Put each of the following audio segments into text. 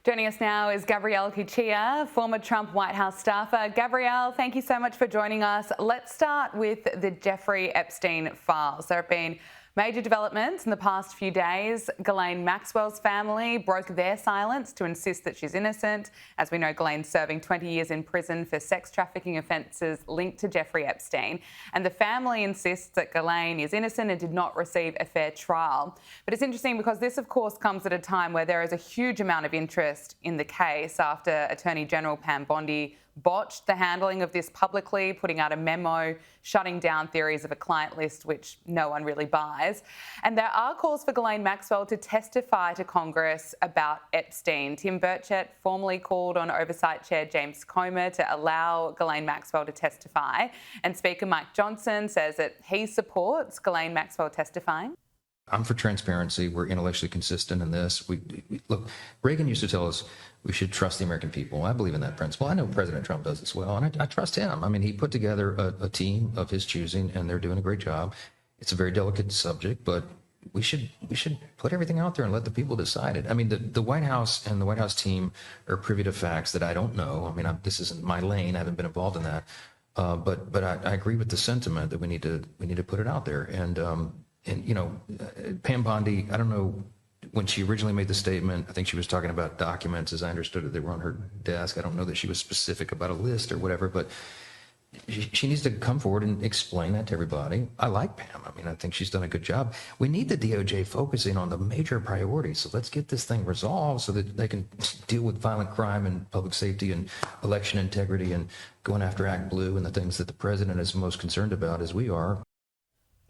Joining us now is Gabriella Power, former Trump White House staffer. Gabrielle, thank you so much for joining us. Let's start with the Jeffrey Epstein files. There have been major developments in the past few days. Ghislaine Maxwell's family broke their silence to insist that she's innocent. As we know, Ghislaine's serving 20 years in prison for sex trafficking offences linked to Jeffrey Epstein. And the family insists that Ghislaine is innocent and did not receive a fair trial. But it's interesting because this, of course, comes at a time where there is a huge amount of interest in the case after Attorney General Pam Bondi botched the handling of this publicly, putting out a memo shutting down theories of a client list, which no one really buys. And there are calls for Ghislaine Maxwell to testify to Congress about Epstein. Tim Burchett formally called on Oversight Chair James Comer to allow Ghislaine Maxwell to testify. And Speaker Mike Johnson says that he supports Ghislaine Maxwell testifying. I'm for transparency. We're intellectually consistent in this. Look, Reagan used to tell us we should trust the American people. I believe in that principle. I know President Trump does as well, and I trust him. I mean, he put together a team of his choosing, and they're doing a great job. It's a very delicate subject, but we should put everything out there and let the people decide it. I mean, the White House and the White House team are privy to facts that I don't know. I mean, this isn't my lane. I haven't been involved in that, but I agree with the sentiment that we need to put it out there. And you know, Pam Bondi, I don't know, when she originally made the statement, I think she was talking about documents, as I understood it, they were on her desk. I don't know that she was specific about a list or whatever, but she needs to come forward and explain that to everybody. I like Pam. I mean, I think she's done a good job. We need the DOJ focusing on the major priorities. So let's get this thing resolved so that they can deal with violent crime and public safety and election integrity and going after Act Blue and the things that the president is most concerned about, as we are.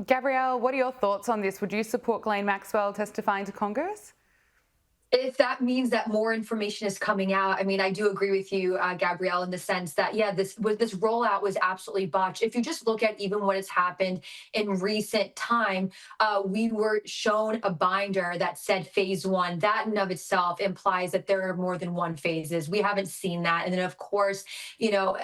Gabrielle, what are your thoughts on this? Would you support Ghislaine Maxwell testifying to Congress? If that means that more information is coming out, I mean, I do agree with you, Gabrielle, in the sense that, yeah, this rollout was absolutely botched. If you just look at even what has happened in recent time, we were shown a binder that said phase one. That in of itself implies that there are more than one phases. We haven't seen that. And then, of course, you know,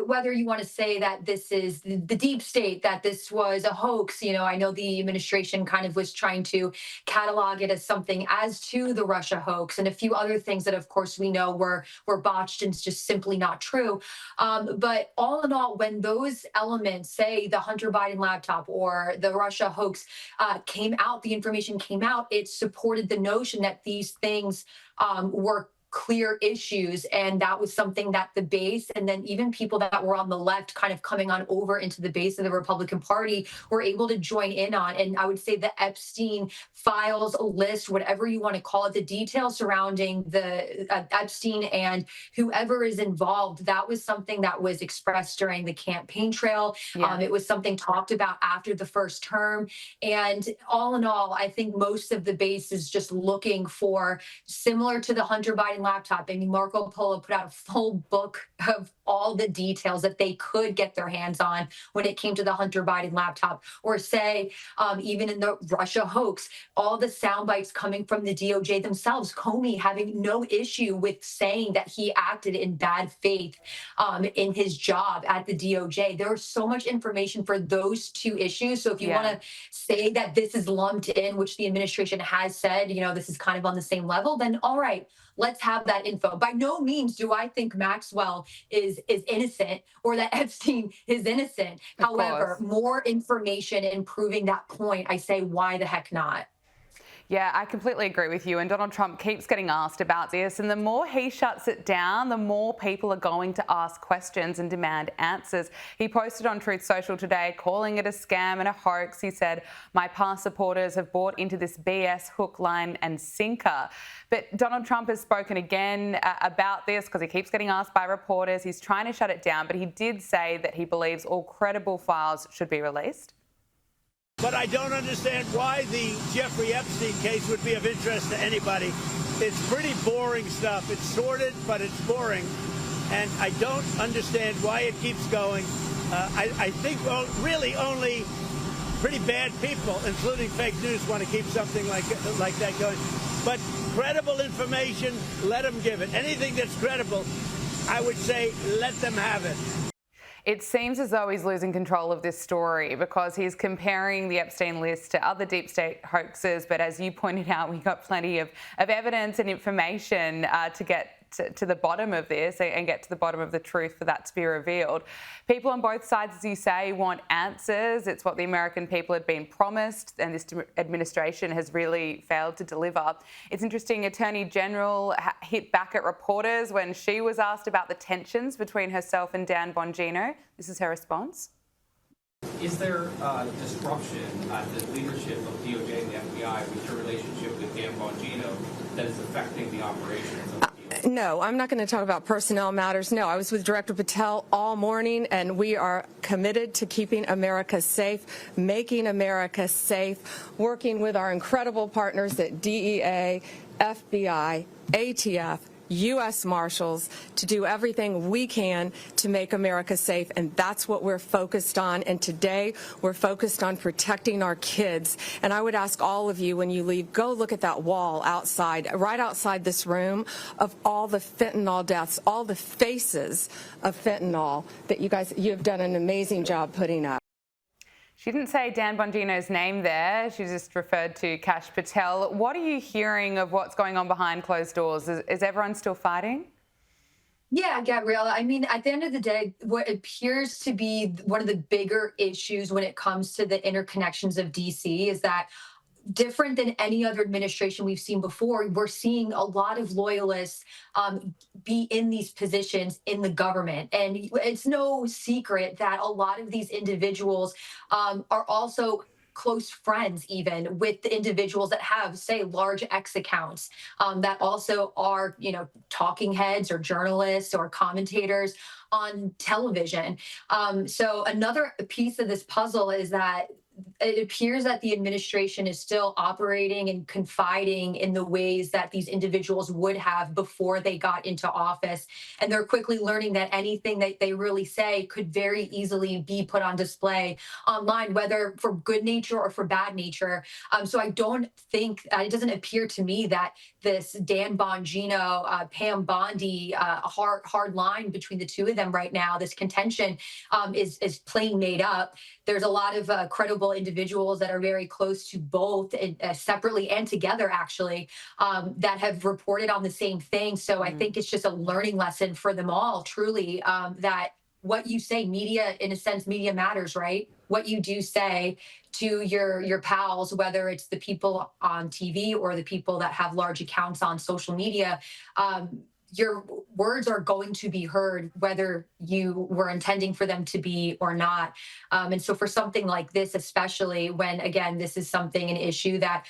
whether you want to say that this is the deep state, that this was a hoax, you know, I know the administration kind of was trying to catalog it as something as to the Russia hoax and a few other things that, of course, we know were botched and it's just simply not true. But all in all, when those elements, say the Hunter Biden laptop or the Russia hoax came out, the information came out, it supported the notion that these things were clear issues. And that was something that the base and then even people that were on the left kind of coming on over into the base of the Republican Party were able to join in on. And I would say the Epstein files list, whatever you want to call it, the details surrounding the Epstein and whoever is involved, that was something that was expressed during the campaign trail. Yeah. It was something talked about after the first term. And all in all, I think most of the base is just looking for, similar to the Hunter Biden laptop. I mean, Marco Polo put out a full book of all the details that they could get their hands on when it came to the Hunter Biden laptop, or say, even in the Russia hoax, all the sound bites coming from the DOJ themselves, Comey having no issue with saying that he acted in bad faith in his job at the DOJ. There was so much information for those two issues. So if you want to say that this is lumped in, which the administration has said, you know, this is kind of on the same level, then all right, let's have that info. By no means do I think Maxwell is innocent or that Epstein is innocent. However, more information in proving that point, I say, why the heck not? Yeah, I completely agree with you. And Donald Trump keeps getting asked about this. And the more he shuts it down, the more people are going to ask questions and demand answers. He posted on Truth Social today, calling it a scam and a hoax. He said, "My past supporters have bought into this BS hook, line and sinker." But Donald Trump has spoken again about this because he keeps getting asked by reporters. He's trying to shut it down, but he did say that he believes all credible files should be released. But I don't understand why the Jeffrey Epstein case would be of interest to anybody. It's pretty boring stuff. It's sordid, but it's boring. And I don't understand why it keeps going. I think really only pretty bad people, including fake news, want to keep something like that going. But credible information, let them give it. Anything that's credible, I would say let them have it. It seems as though he's losing control of this story because he's comparing the Epstein list to other deep state hoaxes. But as you pointed out, we got plenty of evidence and information to get to the bottom of this and get to the bottom of the truth for that to be revealed. People on both sides, as you say, want answers. It's what the American people had been promised, and this administration has really failed to deliver. It's interesting, Attorney General hit back at reporters when she was asked about the tensions between herself and Dan Bongino. This is her response. Is there disruption at the leadership of DOJ and the FBI with your relationship with Dan Bongino that is affecting the operations of the DOJ? No, I'm not going to talk about personnel matters. No, I was with Director Patel all morning, and we are committed to keeping America safe, making America safe, working with our incredible partners at DEA, FBI, ATF, U.S. Marshals to do everything we can to make America safe, and that's what we're focused on. And today we're focused on protecting our kids. And I would ask all of you, when you leave, go look at that wall outside, right outside this room, of all the fentanyl deaths, all the faces of fentanyl that you have done an amazing job putting up. She didn't say Dan Bongino's name there. She just referred to Kash Patel. What are you hearing of what's going on behind closed doors? Is everyone still fighting? Yeah, Gabriella. I mean, at the end of the day, what appears to be one of the bigger issues when it comes to the interconnections of DC is that, different than any other administration we've seen before, we're seeing a lot of loyalists be in these positions in the government. And it's no secret that a lot of these individuals are also close friends even with the individuals that have, say, large X accounts that also are, talking heads or journalists or commentators on television. So another piece of this puzzle is that it appears that the administration is still operating and confiding in the ways that these individuals would have before they got into office. And they're quickly learning that anything that they really say could very easily be put on display online, whether for good nature or for bad nature. So I don't think, it doesn't appear to me that this Dan Bongino, Pam Bondi, hard line between the two of them right now, this contention is plain made up. There's a lot of credible individuals that are very close to both, separately and together, actually, that have reported on the same thing. So I think it's just a learning lesson for them all, truly, that what you say, media, in a sense, media matters, right? What you do say to your pals, whether it's the people on TV or the people that have large accounts on social media, your words are going to be heard, whether you were intending for them to be or not. And so for something like this, especially when, again, this is an issue that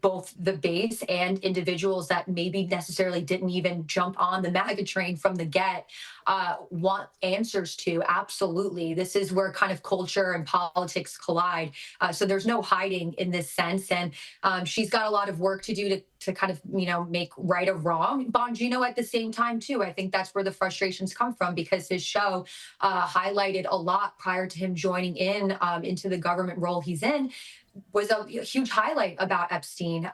both the base and individuals that maybe necessarily didn't even jump on the MAGA train from the get want answers to. Absolutely. This is where kind of culture and politics collide. So there's no hiding in this sense. And she's got a lot of work to do to kind of, make right or wrong. Bongino at the same time, too. I think that's where the frustrations come from, because his show highlighted a lot prior to him joining into the government role he's in, was a huge highlight about Epstein.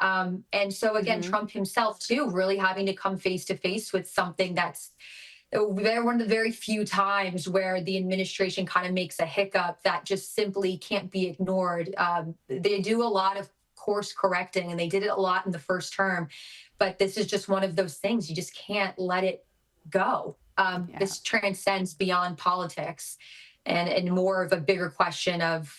And so, again, Trump himself, too, really having to come face to face with something that's one of the very few times where the administration kind of makes a hiccup that just simply can't be ignored. They do a lot of course correcting, and they did it a lot in the first term, but this is just one of those things. You just can't let it go. This transcends beyond politics and more of a bigger question of,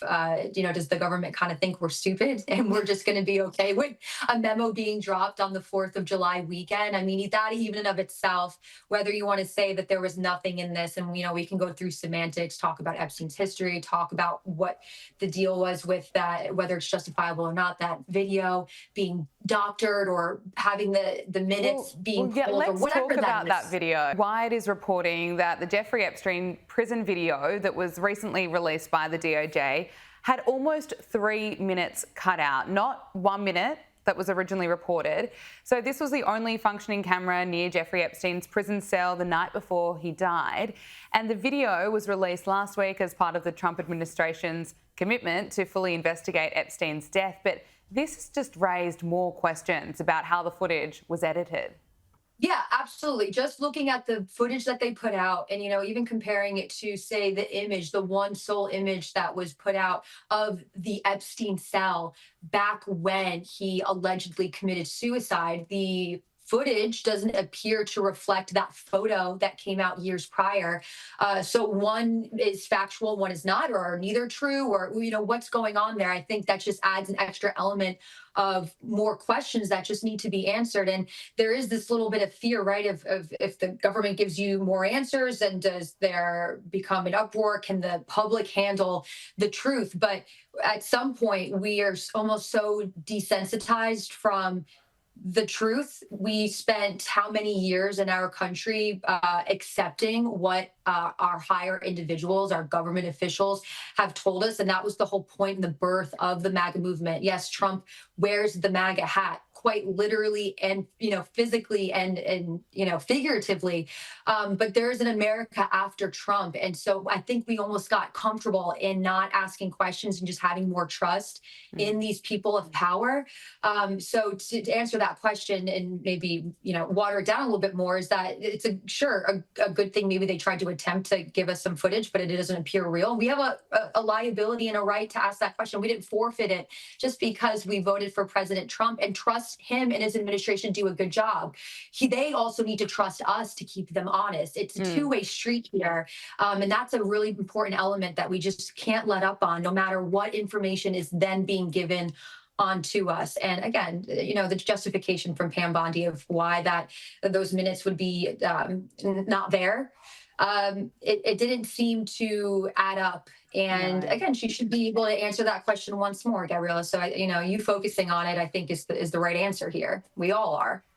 does the government kind of think we're stupid and we're just going to be okay with a memo being dropped on the 4th of July weekend? I mean, that even of itself, whether you want to say that there was nothing in this, and, we can go through semantics, talk about Epstein's history, talk about what the deal was with that, whether it's justifiable or not, that video being doctored or having the minutes being pulled or whatever. Let's talk about that video. Wired is reporting that the Jeffrey Epstein prison video that was recently released by the DOJ had almost 3 minutes cut out, not 1 minute that was originally reported. So this was the only functioning camera near Jeffrey Epstein's prison cell the night before he died. And the video was released last week as part of the Trump administration's commitment to fully investigate Epstein's death. But this has just raised more questions about how the footage was edited. Yeah, absolutely. Just looking at the footage that they put out and, even comparing it to, say, the image, the one sole image that was put out of the Epstein cell back when he allegedly committed suicide, the footage doesn't appear to reflect that photo that came out years prior. So one is factual, one is not, or are neither true, or, what's going on there. I think that just adds an extra element of more questions that just need to be answered. And there is this little bit of fear, right? Of if the government gives you more answers, and does there become an uproar? Can the public handle the truth? But at some point, we are almost so desensitized from the truth. We spent how many years in our country accepting what our higher individuals, our government officials have told us. And that was the whole point in the birth of the MAGA movement. Yes, Trump wears the MAGA hat quite literally and, physically and figuratively. But there is an America after Trump. And so I think we almost got comfortable in not asking questions and just having more trust in these people of power. So to answer that question and maybe, water it down a little bit more, is that it's a good thing. Maybe they tried to attempt to give us some footage, but it doesn't appear real. We have a liability and a right to ask that question. We didn't forfeit it just because we voted for President Trump and trust him and his administration do a good job. They also need to trust us to keep them honest. It's a two-way street here. And that's a really important element that we just can't let up on, no matter what information is then being given onto us. And again, the justification from Pam Bondi of why those minutes would be not there, it didn't seem to add up. And again, she should be able to answer that question once more, Gabriella. So, you focusing on it, I think, is the right answer here. We all are.